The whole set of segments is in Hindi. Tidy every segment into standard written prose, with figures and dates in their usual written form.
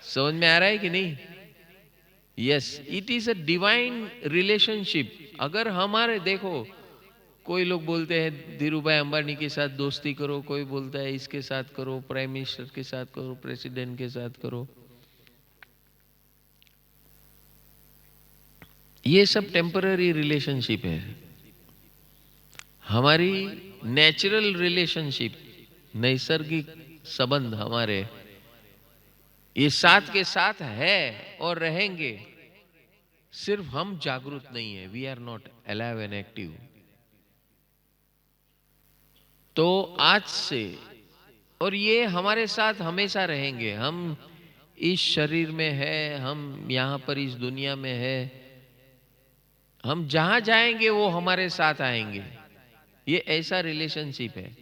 समझ में आ रहा है कि नहीं? Yes, it is a divine relationship. अगर हमारे देखो, कोई लोग बोलते हैं धीरू भाई अंबानी के साथ दोस्ती करो, कोई बोलता है इसके साथ करो, प्राइम मिनिस्टर के साथ करो, प्रेसिडेंट के साथ करो। ये सब टेम्पररी रिलेशनशिप है। हमारी नेचुरल रिलेशनशिप, नैसर्गिक संबंध हमारे ये साथ के साथ है और रहेंगे। सिर्फ हम जागरूक नहीं है, we are not alive and active. तो आज से, और ये हमारे साथ हमेशा रहेंगे। हम इस शरीर में है, हम यहाँ पर इस दुनिया में है, हम जहां जाएंगे वो हमारे साथ आएंगे। ये ऐसा रिलेशनशिप है।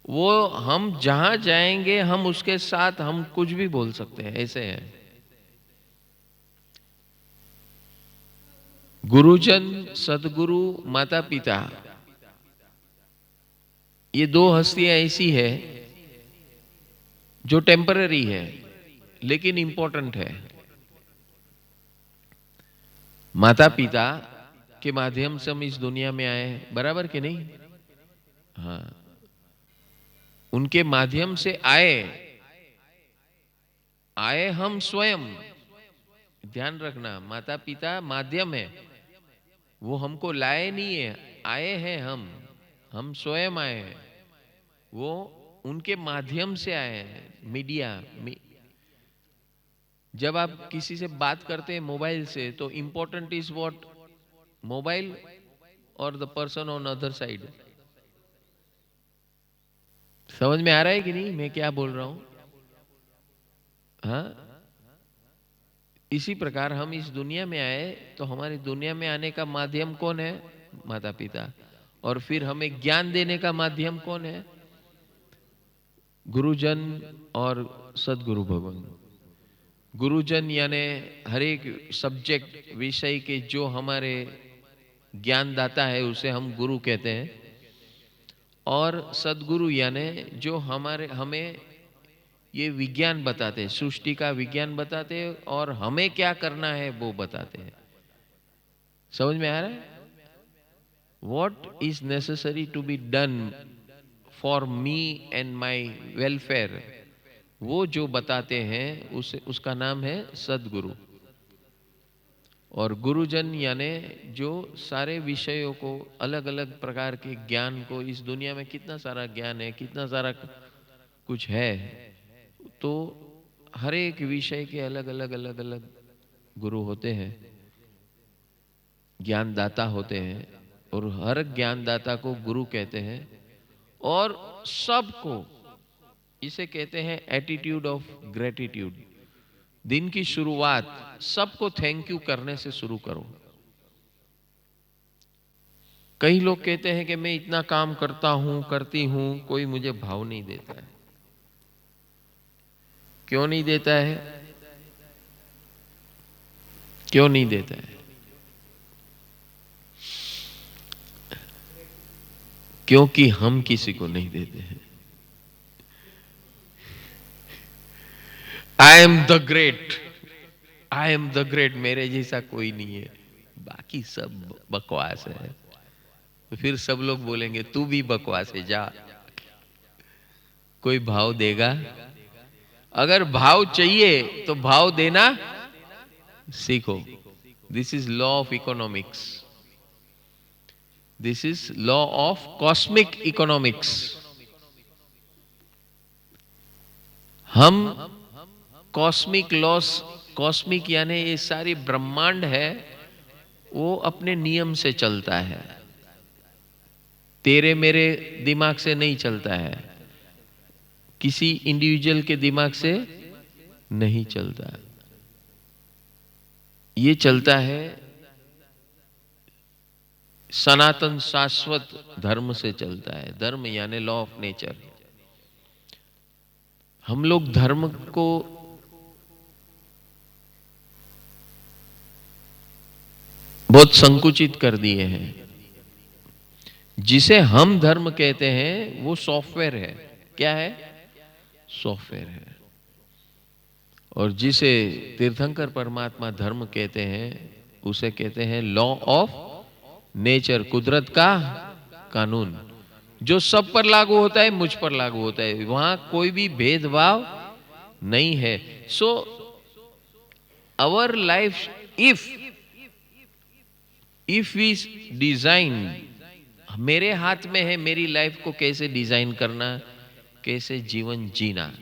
वो हम जहां जाएंगे हम उसके साथ हम कुछ भी बोल सकते हैं, ऐसे है। गुरुजन, सदगुरु, माता पिता, ये दो हस्तियां ऐसी है जो टेम्पररी है लेकिन इंपॉर्टेंट है। माता पिता के माध्यम से हम इस दुनिया में आए, बराबर कि नहीं? हाँ, उनके माध्यम से आए। आए हम स्वयं, ध्यान रखना, माता पिता माध्यम है, वो हमको लाए नहीं है, आए हैं हम स्वयं आए हैं। वो उनके माध्यम से आए हैं। जब आप किसी से बात करते हैं मोबाइल से, तो इंपॉर्टेंट इज व्हाट, मोबाइल और the person on other side. समझ में आ रहा है कि नहीं मैं क्या बोल रहा हूं? हाँ, इसी प्रकार हम इस दुनिया में आए तो हमारी दुनिया में आने का माध्यम कौन है? माता पिता। और फिर हमें ज्ञान देने का माध्यम कौन है? गुरुजन और सदगुरु भगवान। गुरुजन यानी हर एक सब्जेक्ट, विषय के जो हमारे ज्ञान दाता है उसे हम गुरु कहते हैं। और सदगुरु यानी जो हमारे हमें ये विज्ञान बताते हैं, सृष्टि का विज्ञान बताते हैं और हमें क्या करना है वो बताते हैं। समझ में आ रहा है? What is necessary to be done for me and my welfare, वो जो बताते हैं उसे, उसका नाम है सदगुरु। और गुरुजन यानी जो सारे विषयों को, अलग अलग प्रकार के ज्ञान को, इस दुनिया में कितना सारा ज्ञान है, कितना सारा कुछ है, तो हर एक विषय के अलग अलग अलग अलग गुरु होते हैं, ज्ञानदाता होते हैं। और हर ज्ञानदाता को गुरु कहते हैं। और सबको, इसे कहते हैं एटीट्यूड ऑफ ग्रेटिट्यूड। दिन की शुरुआत सबको थैंक यू करने से शुरू करो। कई लोग कहते हैं कि मैं इतना काम करता हूं, करती हूं, कोई मुझे भाव नहीं देता है। क्यों नहीं देता है? क्यों नहीं देता है? क्योंकि हम किसी को नहीं देते हैं। I am the great, I am the great, मेरे जैसा कोई नहीं है, बाकी सब बकवास है। तो फिर सब लोग बोलेंगे तू भी बकवास है, जा। कोई भाव देगा? अगर भाव चाहिए तो भाव देना सीखो। This is law of economics, this is law of cosmic economics. हम कॉस्मिक लॉस, कॉस्मिक यानी ये सारी ब्रह्मांड है, वो अपने नियम से चलता है, तेरे मेरे दिमाग से नहीं चलता है, किसी इंडिविजुअल के दिमाग से नहीं चलता। ये चलता है सनातन शाश्वत धर्म से चलता है। धर्म यानी लॉ ऑफ नेचर। हम लोग धर्म को बहुत संकुचित कर दिए हैं। जिसे हम धर्म कहते हैं वो सॉफ्टवेयर है। क्या है? सॉफ्टवेयर है। और जिसे तीर्थंकर परमात्मा धर्म कहते हैं उसे कहते हैं लॉ ऑफ नेचर, कुदरत का कानून, जो सब पर लागू होता है, मुझ पर लागू होता है, वहां कोई भी भेदभाव नहीं है। So our life, if we design, मेरे हाथ में है मेरी लाइफ को कैसे डिजाइन करना, कैसे जीवन जीना।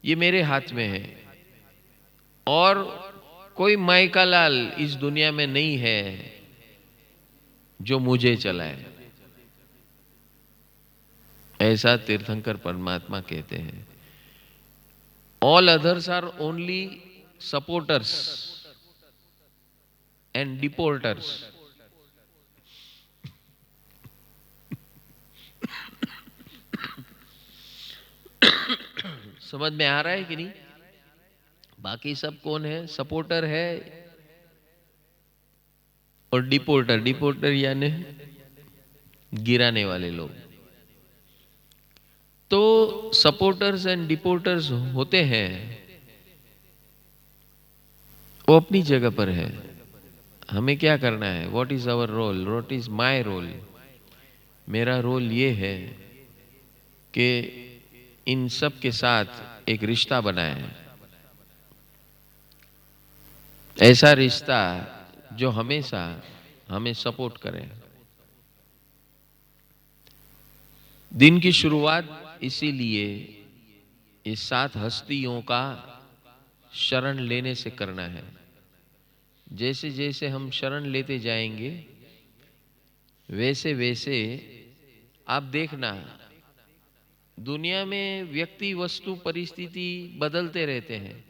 ये मेरे हाथ में है, और कोई माइका लाल इस दुनिया में नहीं है जो मुझे चलाए, ऐसा तीर्थंकर परमात्मा कहते हैं। All others are only supporters and deporters. समझ में आ रहा है कि नहीं? बाकी सब कौन है? सपोर्टर है और डिपोर्टर। डिपोर्टर यानी गिराने वाले लोग। तो सपोर्टर्स एंड डिपोर्टर्स होते हैं, वो अपनी जगह पर है। हमें क्या करना है? What is our role? What is my role? मेरा रोल ये है कि इन सब के साथ एक रिश्ता बनाए, ऐसा रिश्ता जो हमेशा हमें सपोर्ट करे। दिन की शुरुआत इसीलिए इस 7 हस्तियों का शरण लेने से करना है। जैसे जैसे हम शरण लेते जाएंगे वैसे वैसे आप देखना, दुनिया में व्यक्ति, वस्तु, परिस्थिति बदलते रहते हैं,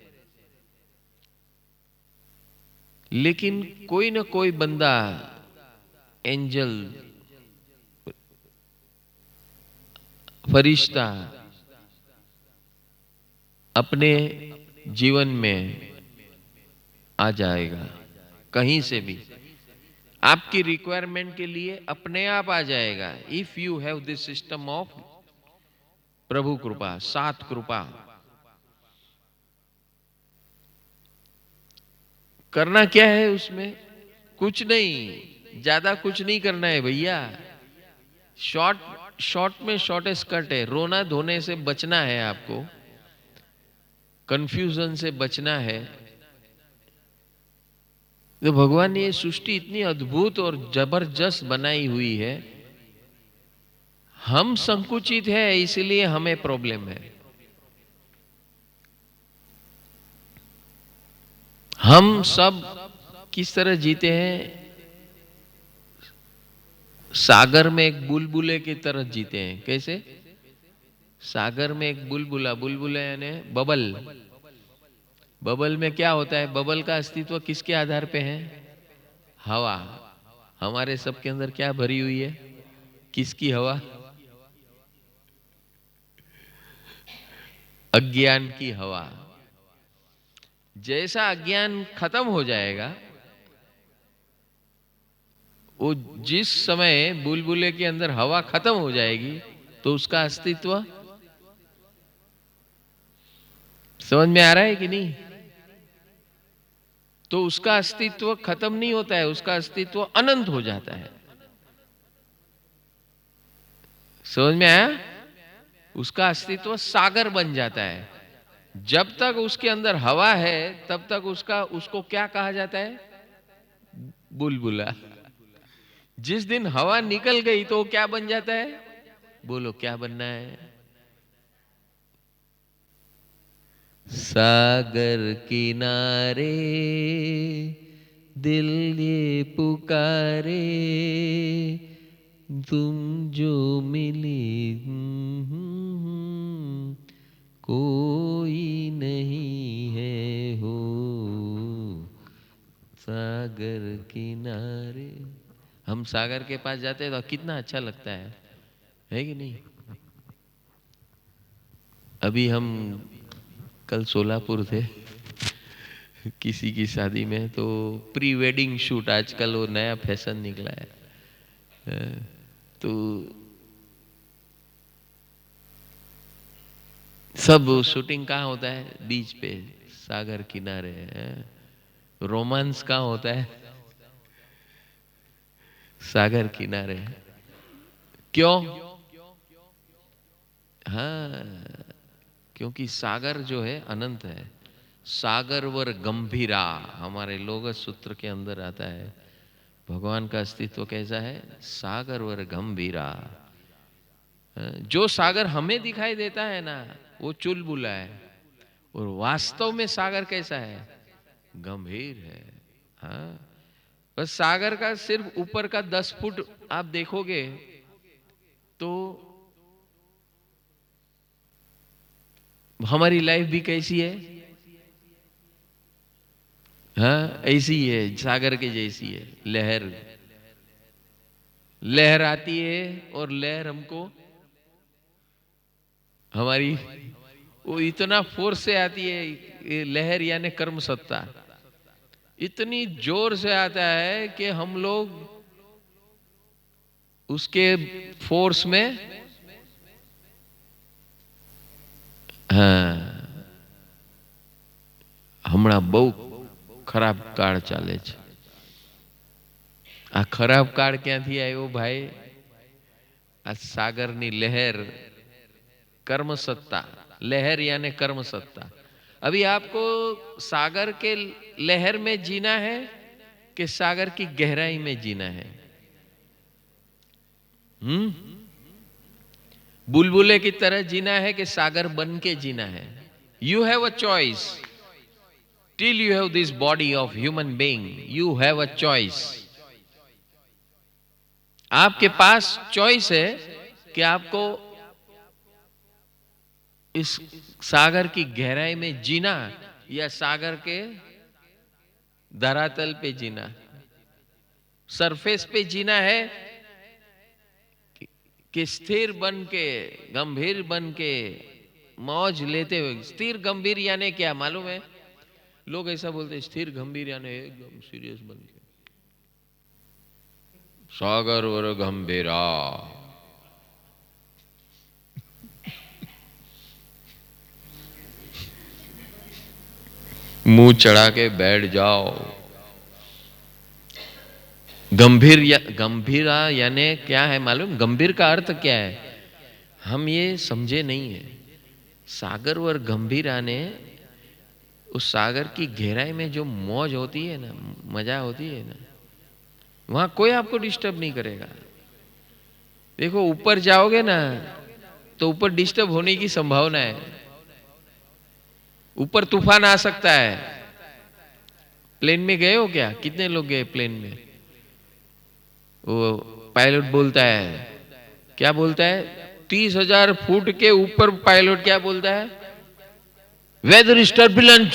लेकिन कोई ना कोई बंदा, एंजल, फरिश्ता अपने जीवन में आ जाएगा। कहीं से भी आपकी रिक्वायरमेंट के लिए अपने आप आ जाएगा। If you have this system of prabhu kripa, 7 कृपा। करना क्या है उसमें? कुछ नहीं, ज्यादा कुछ नहीं करना है भैया। शॉर्ट में शॉर्टेस्ट कट है। रोना धोने से बचना है आपको, कंफ्यूजन से बचना है। तो भगवान ने ये सृष्टि इतनी अद्भुत और जबरदस्त बनाई हुई है, हम संकुचित है, इसलिए हमें प्रॉब्लम है। हम सब किस तरह जीते हैं? सागर में एक बुलबुले की तरह जीते हैं। कैसे? सागर में एक बुलबुला, बुलबुला यानी बबल। बबल में क्या होता है? बबल का अस्तित्व किसके आधार पे है? हवा। हमारे सबके अंदर क्या भरी हुई है? किसकी हवा? अज्ञान की हवा। जैसा अज्ञान खत्म हो जाएगा, वो जिस समय बुलबुले के अंदर हवा खत्म हो जाएगी तो उसका अस्तित्व, समझ में आ रहा है कि नहीं? तो उसका अस्तित्व खत्म नहीं होता है, उसका अस्तित्व अनंत हो जाता है। समझ में आया? उसका अस्तित्व सागर बन जाता है। जब तक उसके अंदर हवा है तब तक उसको क्या कहा जाता है? बुलबुला। जिस दिन हवा निकल गई तो क्या बन जाता है? बोलो क्या बनना है? सागर किनारे दिल ये पुकारे, तुम जो मिली कोई नहीं है हो सागर किनारे। हम सागर के पास जाते हैं तो कितना अच्छा लगता है कि नहीं? अभी हम कल सोलापुर थे किसी की शादी में, तो प्री वेडिंग शूट, आजकल वो नया फैशन निकला है। तो सब शूटिंग कहाँ होता है? बीच पे, सागर किनारे है। रोमांस कहाँ होता है? सागर किनारे। क्यों? हाँ, क्योंकि सागर जो है अनंत है। सागर वर गंभीरा, हमारे लोग सूत्र के अंदर आता है। भगवान का अस्तित्व कैसा है? सागर वर गंभीरा। जो सागर हमें दिखाई देता है ना, वो चुलबुला है, और वास्तव में सागर कैसा है? गंभीर है। हाँ, बस सागर का सिर्फ ऊपर का 10 फुट आप देखोगे तो हमारी लाइफ भी कैसी है? हाँ, ऐसी ही है, सागर के जैसी है। लहर, लहर आती है और लहर हमको, हमारी, वो इतना फोर्स से आती है। ये लहर यानी कर्म सत्ता, इतनी जोर से आता है कि हम लोग उसके फोर्स में, हाँ, હમણાં બહુ ખરાબ કાળ ચાલે છે. આ ખરાબ કાળ ક્યાંથી આવ્યો ભાઈ? આ સાગરની લહેર, कर्म सत्ता, लहर यानी कर्म सत्ता. अभी आपको सागर के लहर में जीना है कि सागर की गहराई में जीना है? बुलबुले की तरह जीना है कि सागर बन के जीना है? You have a choice. Till you have this body of human being, you have a choice. आपके पास चॉइस है कि आपको इस सागर की गहराई में जीना या सागर के धरातल पे जीना, सरफेस पे जीना है कि स्थिर बन के, गंभीर बन के, मौज लेते हुए. स्थिर गंभीर यानी क्या मालूम है? लोग ऐसा बोलते हैं, स्थिर गंभीर यानी एकदम सीरियस बन के. सागर और गंभीरा, मुंह चढ़ा के बैठ जाओ. गंभीर या गंभीरा यानी क्या है मालूम? गंभीर का अर्थ क्या है हम ये समझे नहीं है. सागर और गंभीरा ने, उस सागर की गहराई में जो मौज होती है ना, मजा होती है ना, वहां कोई आपको डिस्टर्ब नहीं करेगा. देखो ऊपर जाओगे ना तो ऊपर डिस्टर्ब होने की संभावना है. ऊपर तूफान आ सकता है. प्लेन में गए हो क्या? कितने लोग गए प्लेन में? वो पायलट बोलता है, क्या बोलता है? 30,000 फुट के ऊपर पायलट क्या बोलता है? वेदर इज टर्बुलेंट,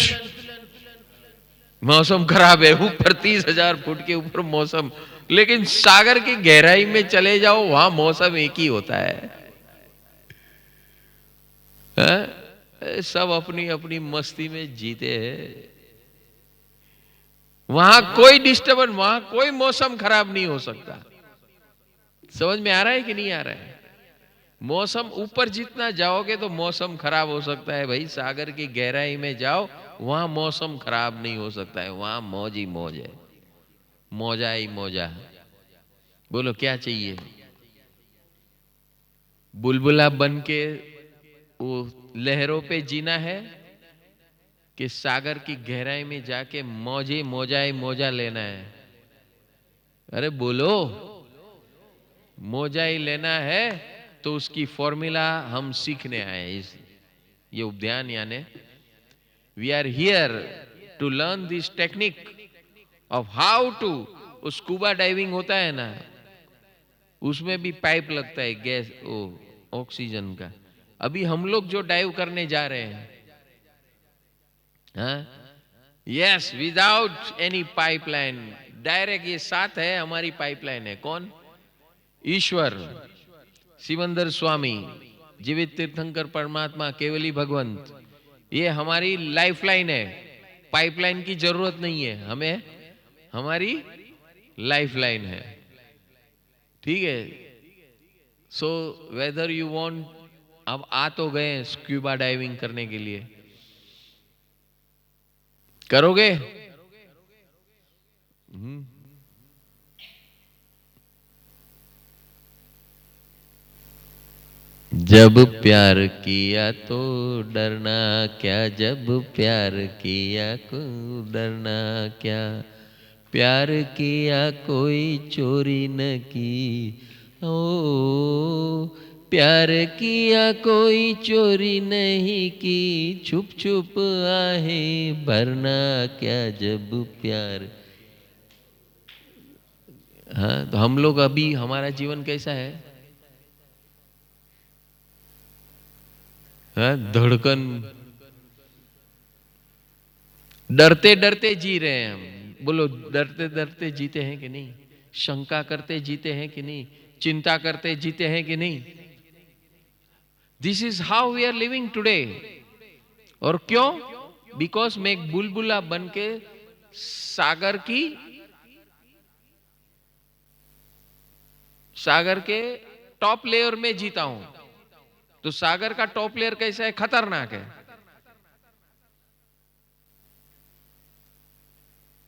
मौसम खराब है. ऊपर 30,000 फुट के ऊपर मौसम, लेकिन सागर की गहराई में चले जाओ, वहां मौसम एक ही होता है. सब अपनी अपनी मस्ती में जीते हैं. वहां कोई डिस्टर्बेंस, वहां कोई मौसम खराब नहीं हो सकता. समझ में आ रहा है कि नहीं आ रहा है? मौसम ऊपर जितना जाओगे तो मौसम खराब हो सकता है भाई. सागर की गहराई में जाओ, वहां मौसम खराब नहीं हो सकता है. वहां मौज ही मौज है, मौजा ही मौजा. बोलो क्या चाहिए? बुलबुला बन के वो लहरों पे जीना है कि सागर की गहराई में जाके मौजे मौजा ही मौजा लेना है? अरे बोलो, मौजा ही लेना है तो उसकी फॉर्मूला हम सीखने आए. इस ये उद्यान यानी we are here to learn this technique of how to. Scuba diving होता है ना, उसमें भी पाइप लगता है, गैस, ओ ऑक्सीजन का. अभी हम लोग जो डाइव करने जा रहे हैं, हाँ, yes, without any pipeline, direct. ये साथ है, हमारी पाइपलाइन है. कौन? ईश्वर, सिमंदर स्वामी, जीवित तीर्थंकर परमात्मा, केवली भगवंत. ये हमारी लाइफलाइन है. पाइपलाइन की जरूरत नहीं है हमें, हमारी लाइफलाइन है. ठीक है? सो वेदर यू वांट अब आ तो गए स्क्यूबा डाइविंग करने के लिए, करोगे? हम्म। जब प्यार किया तो डरना क्या, जब प्यार किया को डरना क्या, प्यार किया कोई चोरी न की, ओ प्यार किया कोई चोरी नहीं की, छुप छुप आहें भरना क्या जब प्यार। हाँ, तो हम लोग अभी हमारा जीवन कैसा है? हाँ, धड़कन, डरते डरते जी रहे हैं हम। बोलो, डरते डरते जीते हैं कि नहीं? शंका करते जीते हैं कि नहीं? चिंता करते जीते हैं कि नहीं? This is how we are living today. और क्यों? बिकॉज मैं एक बुलबुला बन के सागर के टॉप लेयर में जीता हूं। तो सागर का टॉप लेयर कैसा है? खतरनाक है।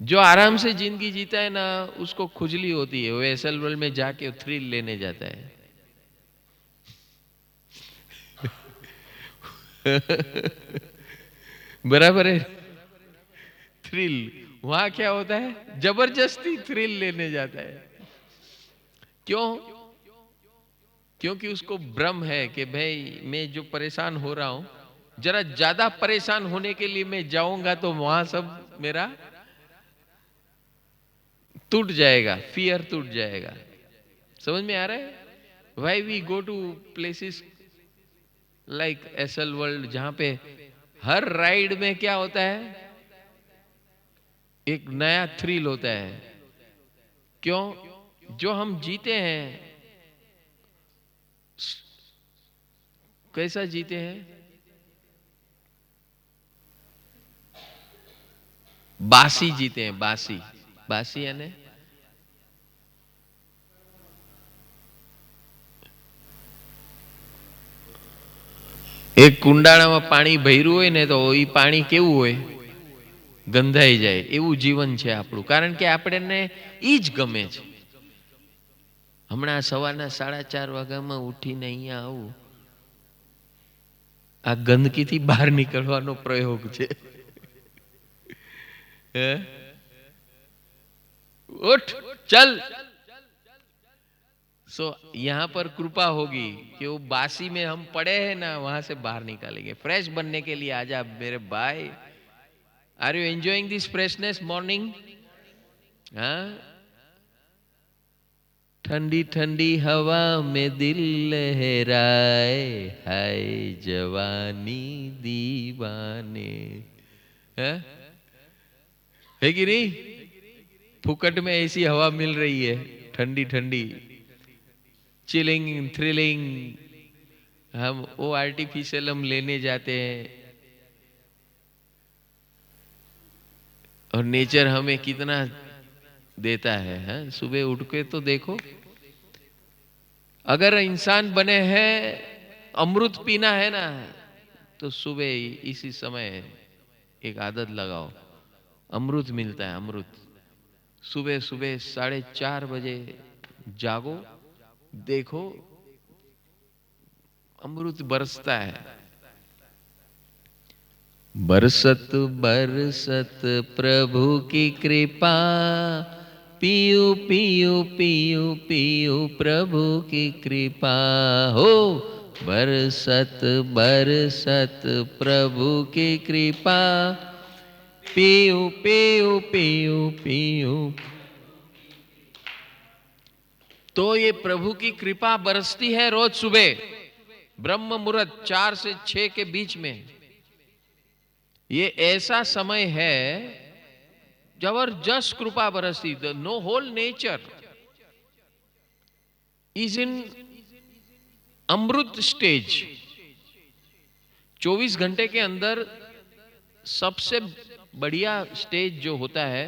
जो आराम से जिंदगी जीता है ना, उसको खुजली होती है, वो एसल वर्ल्ड में जाके थ्रिल लेने जाता है। बराबर है। थ्रिल, वहां क्या होता है? जबरदस्ती थ्रिल लेने जाता है। क्यों? क्योंकि उसको भ्रम है कि भाई मैं जो परेशान हो रहा हूं, जरा ज्यादा परेशान होने के लिए मैं जाऊंगा तो वहां सब मेरा टूट जाएगा, फियर टूट जाएगा। समझ में आ रहा है? Why we go to places like Essel World, जहां पे हर राइड में क्या होता है? एक नया थ्रिल होता है। क्यों? जो हम जीते हैं, कैसा जीते हैं? बासी जीते हैं, बासी। बासी यानी એક કુંડાળામાં પાણી ભર્યું હોય ને, તો એ પાણી કેવું હોય? ગંધાઈ જાય. એવું જીવન છે આપણું, કારણ કે આપણને ઈ જ ગમે છે. હમણાં સવારના 4:30 વાગ્યામાં ઉઠીને અહીંયા આવું, આ ગંદકીથી બહાર નીકળવાનો પ્રયોગ છે. હે? उठ, चल। सो यहाँ पर कृपा होगी कि वो बासी में हम पड़े हैं ना, वहां से बाहर निकालेंगे, फ्रेश बनने के लिए। आजा मेरे भाई। Are you enjoying this freshness morning? हाँ, ठंडी ठंडी हवा में दिल लहराए, हाय जवानी दीवाने। है? है कि नहीं? फुकट में ऐसी हवा मिल रही है, ठंडी ठंडी, चिलिंग थ्रिलिंग। हम वो आर्टिफिशियल हम लेने जाते हैं, और नेचर हमें कितना देता है। हाँ? सुबह उठ के तो देखो, अगर इंसान बने हैं अमृत पीना है ना, तो सुबह इसी समय एक आदत लगाओ, अमृत मिलता है, अमृत। सुबह सुबह 4:30 बजे जागो, देखो अमृत बरसता है। बरसत बरसत प्रभु की कृपा, पियो पियो पियो पियो प्रभु की कृपा हो। बरसत बरसत प्रभु की कृपा, पियो पियो पियो पियो। तो ये प्रभु की कृपा बरसती है रोज सुबह, ब्रह्म मुहूर्त 4 से 6 के बीच में। ये ऐसा समय है जबरदस्त कृपा बरसती। The no whole nature is in amrit stage. 24 घंटे के अंदर सबसे बढ़िया स्टेज जो होता है,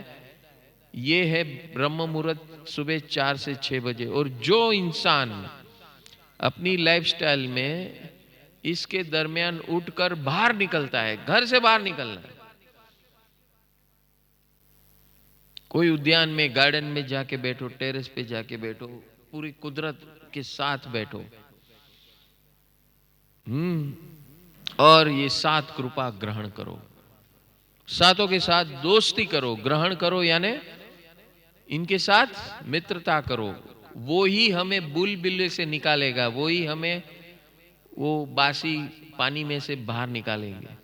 ये है ब्रह्म मुहूर्त सुबह 4 से 6 बजे। और जो इंसान अपनी लाइफस्टाइल में इसके दरमियान उठकर बाहर निकलता है, घर से बाहर निकलना है। कोई उद्यान में, गार्डन में जाके बैठो, टेरेस पे जाके बैठो, पूरी कुदरत के साथ बैठो। और ये 7 कृपा ग्रहण करो, सातों के साथ दोस्ती करो, ग्रहण करो, यानी इनके साथ मित्रता करो। वो ही हमें बुलबुले से निकालेगा, वो ही हमें वो बासी पानी में से बाहर निकालेंगे।